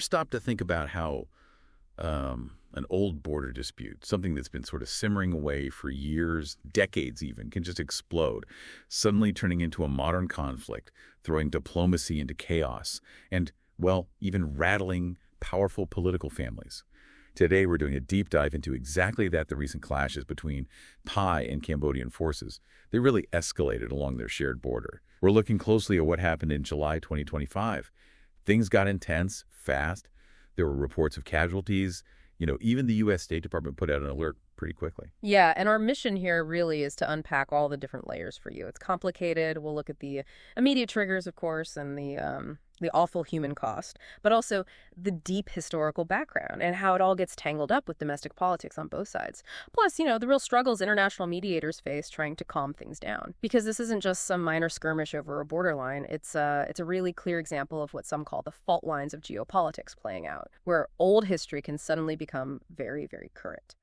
stop to think about how an old border dispute, something that's been sort of simmering away for years, decades even, can just explode, suddenly turning into a modern conflict, throwing diplomacy into chaos, and, well, even rattling powerful political families? Today, we're doing a deep dive into exactly that, the recent clashes between Thai and Cambodian forces. They really escalated along their shared border. We're looking closely at what happened in July 2025. Things got intense, fast. There were reports of casualties. Even the U.S. State Department put out an alert pretty quickly. Yeah, and our mission here really is to unpack all the different layers for you. It's complicated. We'll look at the immediate triggers, of course, and the awful human cost, but also the deep historical background and how it all gets tangled up with domestic politics on both sides. Plus, the real struggles international mediators face trying to calm things down. Because this isn't just some minor skirmish over a borderline. It's a really clear example of what some call the fault lines of geopolitics playing out, where old history can suddenly become very, very current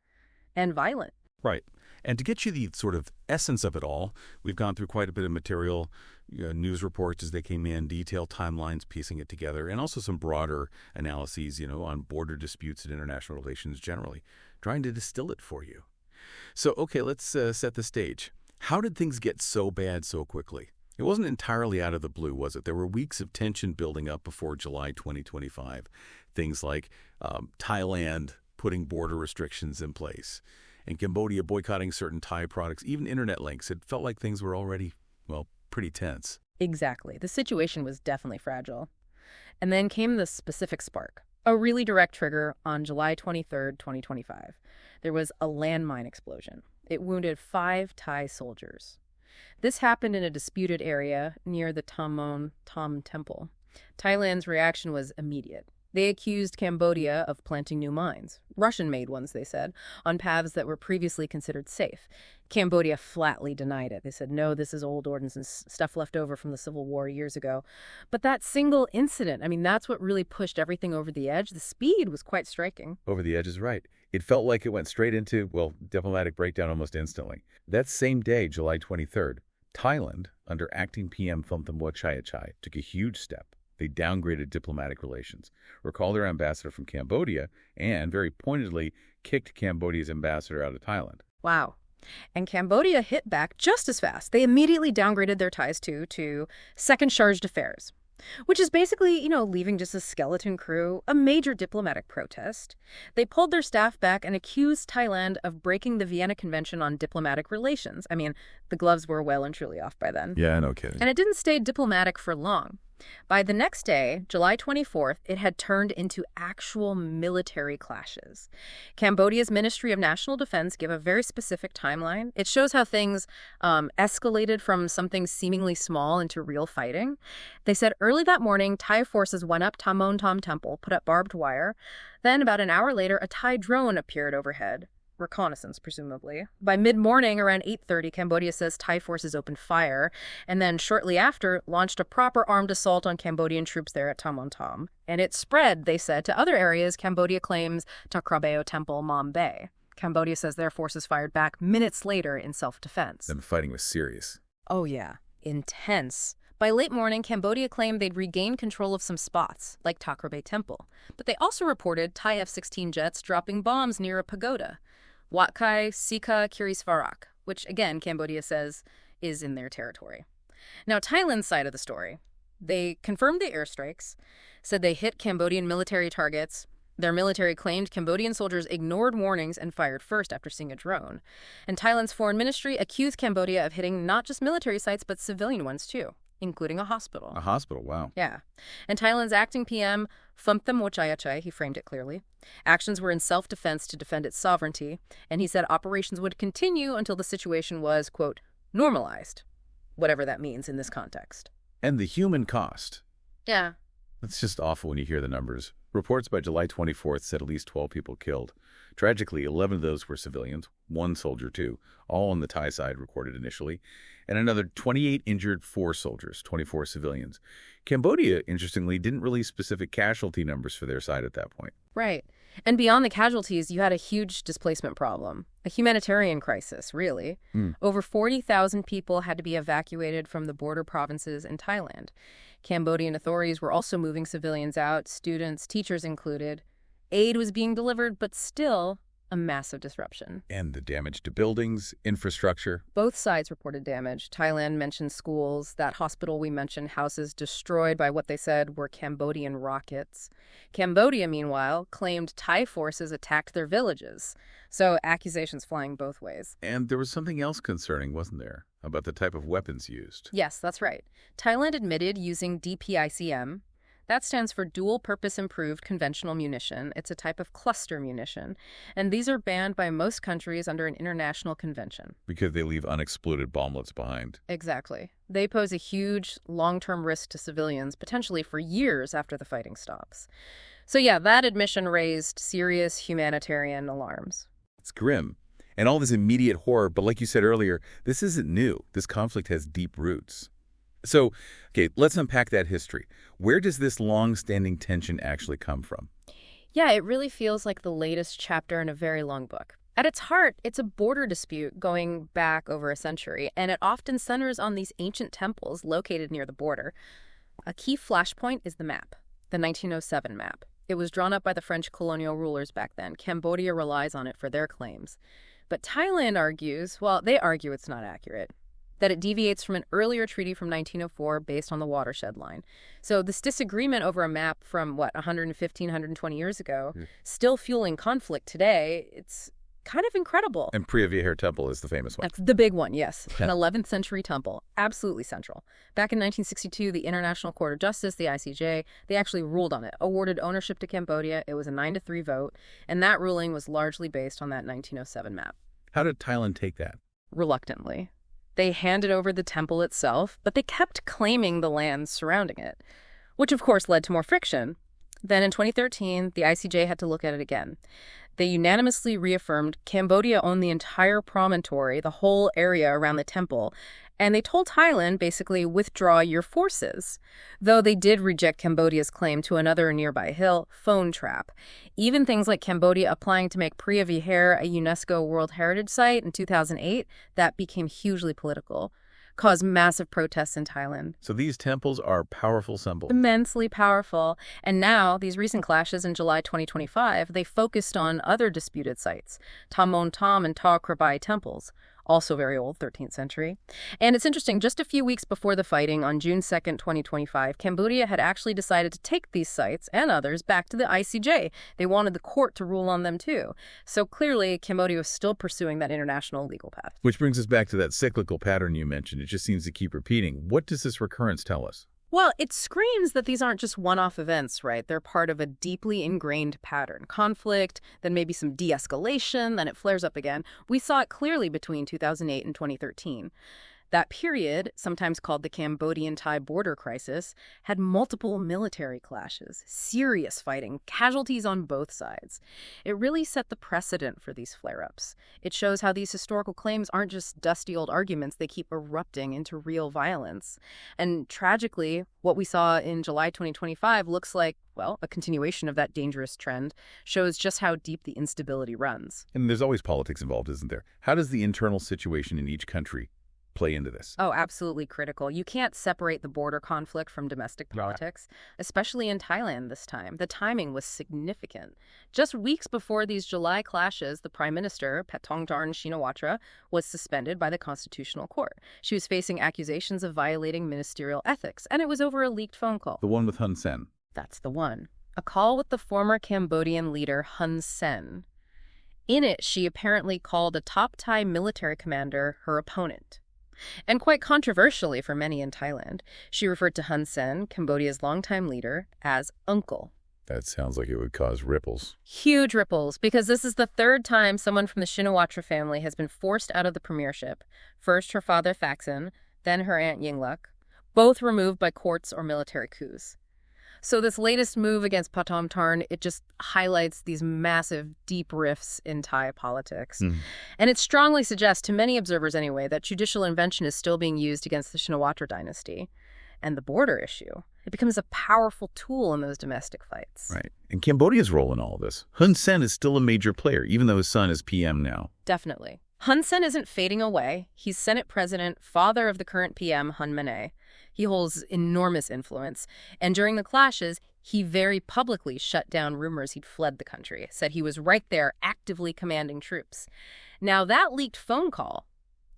and violent. Right. And to get you the sort of essence of it all, we've gone through quite a bit of material, news reports as they came in, detailed timelines, piecing it together, and also some broader analyses, on border disputes and international relations generally, trying to distill it for you. So, okay, let's set the stage. How did things get so bad so quickly? It wasn't entirely out of the blue, was it? There were weeks of tension building up before July 2025. Things like Thailand putting border restrictions in place, and Cambodia boycotting certain Thai products, even internet links. It felt like things were already, well, pretty tense. Exactly. The situation was definitely fragile. And then came the specific spark, a really direct trigger on July 23rd, 2025. There was a landmine explosion. It wounded 5 Thai soldiers. This happened in a disputed area near the Ta Moan Thom temple. Thailand's reaction was immediate. They accused Cambodia of planting new mines, Russian-made ones, they said, on paths that were previously considered safe. Cambodia flatly denied it. They said, no, this is old ordnance and stuff left over from the Civil War years ago. But that single incident, that's what really pushed everything over the edge. The speed was quite striking. Over the edge is right. It felt like it went straight into, diplomatic breakdown almost instantly. That same day, July 23rd, Thailand, under acting PM Phnom Penh, took a huge step. They downgraded diplomatic relations, recalled their ambassador from Cambodia, and very pointedly kicked Cambodia's ambassador out of Thailand. Wow. And Cambodia hit back just as fast. They immediately downgraded their ties to second charge d'affaires, which is basically, leaving just a skeleton crew, a major diplomatic protest. They pulled their staff back and accused Thailand of breaking the Vienna Convention on Diplomatic Relations. The gloves were well and truly off by then. Yeah, no kidding. And it didn't stay diplomatic for long. By the next day, July 24th, it had turned into actual military clashes. Cambodia's Ministry of National Defense gave a very specific timeline. It shows how things escalated from something seemingly small into real fighting. They said early that morning, Thai forces went up Ta Moan Thom temple, put up barbed wire. Then about an hour later, a Thai drone appeared overhead. Reconnaissance, presumably. By mid-morning, around 8:30, Cambodia says Thai forces opened fire, and then shortly after, launched a proper armed assault on Cambodian troops there at Ta Moan Thom. And it spread, they said, to other areas. Cambodia claims Ta Krabeo Temple, Mom Bay. Cambodia says their forces fired back minutes later in self-defense. The fighting was serious. Oh, yeah. Intense. By late morning, Cambodia claimed they'd regained control of some spots, like Ta Krabeo Temple. But they also reported Thai F-16 jets dropping bombs near a pagoda. Wat Kai Sika Kirisvarak, which, again, Cambodia says is in their territory. Now, Thailand's side of the story. They confirmed the airstrikes, said they hit Cambodian military targets. Their military claimed Cambodian soldiers ignored warnings and fired first after seeing a drone. And Thailand's foreign ministry accused Cambodia of hitting not just military sites, but civilian ones, too, including a hospital. A hospital, wow. Yeah. And Thailand's acting PM, Phnom Penh, he framed it clearly. Actions were in self-defense to defend its sovereignty, and he said operations would continue until the situation was, quote, normalized, whatever that means in this context. And the human cost. Yeah. That's just awful when you hear the numbers. Reports by July 24th said at least 12 people killed. Tragically, 11 of those were civilians, 1 soldier too, all on the Thai side recorded initially, and another 28 injured, 4 soldiers, 24 civilians. Cambodia, interestingly, didn't release specific casualty numbers for their side at that point. Right. And beyond the casualties, you had a huge displacement problem, a humanitarian crisis, really. Over 40,000 people had to be evacuated from the border provinces in Thailand. Cambodian authorities were also moving civilians out, students, teachers included. Aid was being delivered, but still a massive disruption. And the damage to buildings, infrastructure. Both sides reported damage. Thailand mentioned schools. That hospital we mentioned, houses destroyed by what they said were Cambodian rockets. Cambodia, meanwhile, claimed Thai forces attacked their villages. So accusations flying both ways. And there was something else concerning, wasn't there, about the type of weapons used? Yes, that's right. Thailand admitted using DPICM. That stands for Dual-Purpose Improved Conventional Munition. It's a type of cluster munition. And these are banned by most countries under an international convention. Because they leave unexploded bomblets behind. Exactly. They pose a huge long-term risk to civilians, potentially for years after the fighting stops. So yeah, that admission raised serious humanitarian alarms. It's grim. And all this immediate horror, but like you said earlier, this isn't new. This conflict has deep roots. So, okay, let's unpack that history. Where does this long-standing tension actually come from? Yeah, it really feels like the latest chapter in a very long book. At its heart, it's a border dispute going back over a century, and it often centers on these ancient temples located near the border. A key flashpoint is the map, the 1907 map. It was drawn up by the French colonial rulers back then. Cambodia relies on it for their claims. But Thailand argues, well, they argue it's not accurate, that it deviates from an earlier treaty from 1904 based on the watershed line. So this disagreement over a map from, 115, 120 years ago, still fueling conflict today, it's kind of incredible. And Preah Vihear Temple is the famous one. That's the big one, yes. An 11th century temple, absolutely central. Back in 1962, the International Court of Justice, the ICJ, they actually ruled on it, awarded ownership to Cambodia. It was a 9-3 vote, and that ruling was largely based on that 1907 map. How did Thailand take that? Reluctantly. They handed over the temple itself, but they kept claiming the lands surrounding it, which of course led to more friction. Then in 2013, the ICJ had to look at it again. They unanimously reaffirmed Cambodia owned the entire promontory, the whole area around the temple, and they told Thailand, basically, withdraw your forces. Though they did reject Cambodia's claim to another nearby hill, Phone Trap. Even things like Cambodia applying to make Preah Vihear a UNESCO World Heritage Site in 2008, that became hugely political, caused massive protests in Thailand. So these temples are powerful symbols. Immensely powerful. And now, these recent clashes in July 2025, they focused on other disputed sites, Ta Moan Thom and Ta Krabai temples, also very old, 13th century. And it's interesting, just a few weeks before the fighting, on June 2nd, 2025, Cambodia had actually decided to take these sites and others back to the ICJ. They wanted the court to rule on them too. So clearly, Cambodia was still pursuing that international legal path. Which brings us back to that cyclical pattern you mentioned. It just seems to keep repeating. What does this recurrence tell us? Well, it screams that these aren't just one-off events, right? They're part of a deeply ingrained pattern. Conflict, then maybe some de-escalation, then it flares up again. We saw it clearly between 2008 and 2013. That period, sometimes called the Cambodian-Thai border crisis, had multiple military clashes, serious fighting, casualties on both sides. It really set the precedent for these flare-ups. It shows how these historical claims aren't just dusty old arguments, they keep erupting into real violence. And tragically, what we saw in July 2025 looks like, well, a continuation of that dangerous trend, shows just how deep the instability runs. And there's always politics involved, isn't there? How does the internal situation in each country play into this? Oh, absolutely critical. You can't separate the border conflict from domestic politics, especially in Thailand this time. The timing was significant. Just weeks before these July clashes, the Prime Minister, Paetongtarn Shinawatra, was suspended by the Constitutional Court. She was facing accusations of violating ministerial ethics, and it was over a leaked phone call. The one with Hun Sen. That's the one. A call with the former Cambodian leader Hun Sen. In it, she apparently called a top Thai military commander her opponent. And quite controversially for many in Thailand, she referred to Hun Sen, Cambodia's longtime leader, as uncle. That sounds like it would cause ripples. Huge ripples, because this is the third time someone from the Shinawatra family has been forced out of the premiership. First her father Thaksin, then her aunt Yingluck, both removed by courts or military coups. So this latest move against Paetongtarn, it just highlights these massive, deep rifts in Thai politics. And it strongly suggests, to many observers anyway, that judicial intervention is still being used against the Shinawatra dynasty. and the border issue. It becomes a powerful tool in those domestic fights. Right. And Cambodia's role in all this. Hun Sen is still a major player, even though his son is PM now. Definitely. Hun Sen isn't fading away. He's Senate President, father of the current PM, Hun Sen A. He holds enormous influence. And during the clashes, he very publicly shut down rumors he'd fled the country, said he was right there actively commanding troops. Now, that leaked phone call,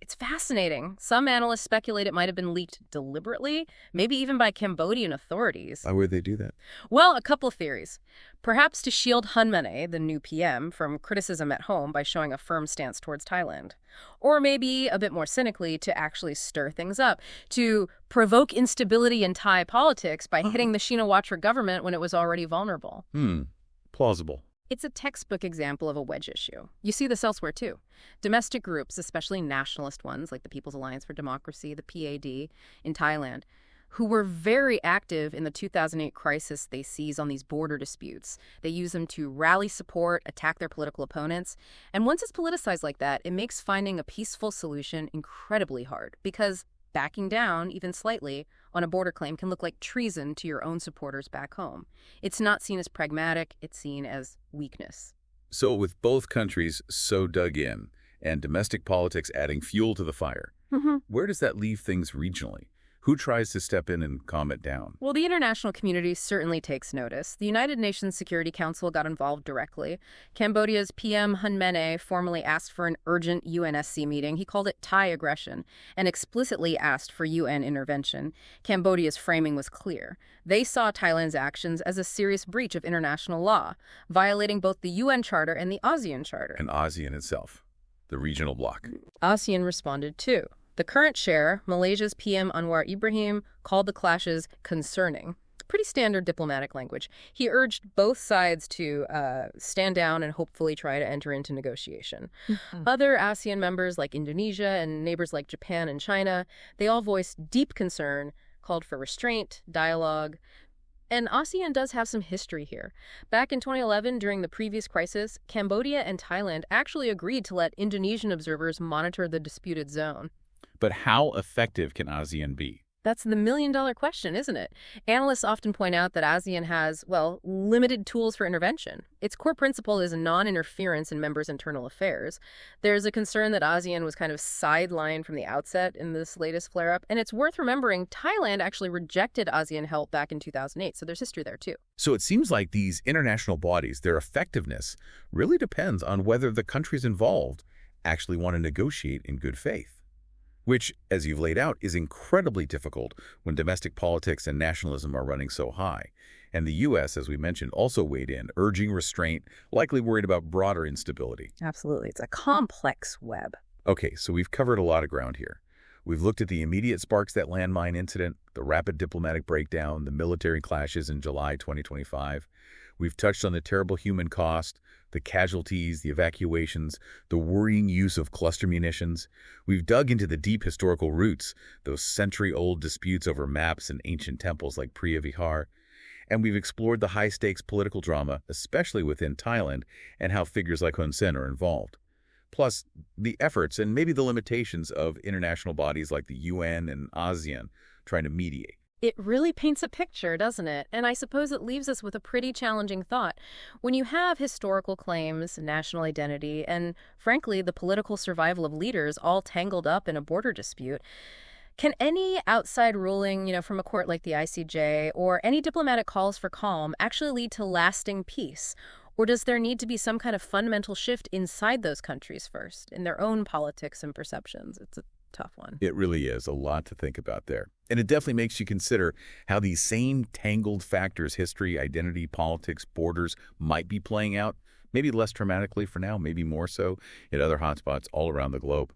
it's fascinating. Some analysts speculate it might have been leaked deliberately, maybe even by Cambodian authorities. Why would they do that? Well, a couple of theories. Perhaps to shield Hun Sen A, the new PM, from criticism at home by showing a firm stance towards Thailand. Or maybe, a bit more cynically, to actually stir things up, to provoke instability in Thai politics by hitting the Shinawatra government when it was already vulnerable. Plausible. It's a textbook example of a wedge issue. You see this elsewhere, too. Domestic groups, especially nationalist ones like the People's Alliance for Democracy, the PAD, in Thailand, who were very active in the 2008 crisis they seize on these border disputes. They use them to rally support, attack their political opponents. And once it's politicized like that, it makes finding a peaceful solution incredibly hard because backing down, even slightly, on a border claim can look like treason to your own supporters back home. It's not seen as pragmatic, it's seen as weakness. So with both countries so dug in and domestic politics adding fuel to the fire, where does that leave things regionally? Who tries to step in and calm it down? Well, the international community certainly takes notice. The United Nations Security Council got involved directly. Cambodia's PM Hun Sen A formally asked for an urgent UNSC meeting. He called it Thai aggression and explicitly asked for UN intervention. Cambodia's framing was clear. They saw Thailand's actions as a serious breach of international law, violating both the UN Charter and the ASEAN Charter. And ASEAN itself, the regional bloc. ASEAN responded too. The current chair, Malaysia's PM Anwar Ibrahim, called the clashes concerning. Pretty standard diplomatic language. He urged both sides to stand down and hopefully try to enter into negotiation. Other ASEAN members like Indonesia and neighbors like Japan and China, they all voiced deep concern, called for restraint, dialogue. And ASEAN does have some history here. Back in 2011, during the previous crisis, Cambodia and Thailand actually agreed to let Indonesian observers monitor the disputed zone. But how effective can ASEAN be? That's the million-dollar question, isn't it? Analysts often point out that ASEAN has, well, limited tools for intervention. Its core principle is non-interference in members' internal affairs. There's a concern that ASEAN was kind of sidelined from the outset in this latest flare-up. And it's worth remembering Thailand actually rejected ASEAN help back in 2008, so there's history there too. So it seems like these international bodies, their effectiveness really depends on whether the countries involved actually want to negotiate in good faith. Which, as you've laid out, is incredibly difficult when domestic politics and nationalism are running so high. And the U.S., as we mentioned, also weighed in, urging restraint, likely worried about broader instability. Absolutely. It's a complex web. Okay, so we've covered a lot of ground here. We've looked at the immediate sparks, that landmine incident, the rapid diplomatic breakdown, the military clashes in July 2025. We've touched on the terrible human cost, the casualties, the evacuations, the worrying use of cluster munitions. We've dug into the deep historical roots, those century-old disputes over maps and ancient temples like Preah Vihear. And we've explored the high-stakes political drama, especially within Thailand, and how figures like Hun Sen are involved. Plus, the efforts and maybe the limitations of international bodies like the UN and ASEAN trying to mediate. It really paints a picture, doesn't it? And I suppose it leaves us with a pretty challenging thought. When you have historical claims, national identity, and frankly, the political survival of leaders all tangled up in a border dispute, can any outside ruling, from a court like the ICJ or any diplomatic calls for calm actually lead to lasting peace? Or does there need to be some kind of fundamental shift inside those countries first, in their own politics and perceptions? It's a tough one. It really is a lot to think about there. And it definitely makes you consider how these same tangled factors, history, identity, politics, borders, might be playing out, maybe less dramatically for now, maybe more so in other hotspots all around the globe.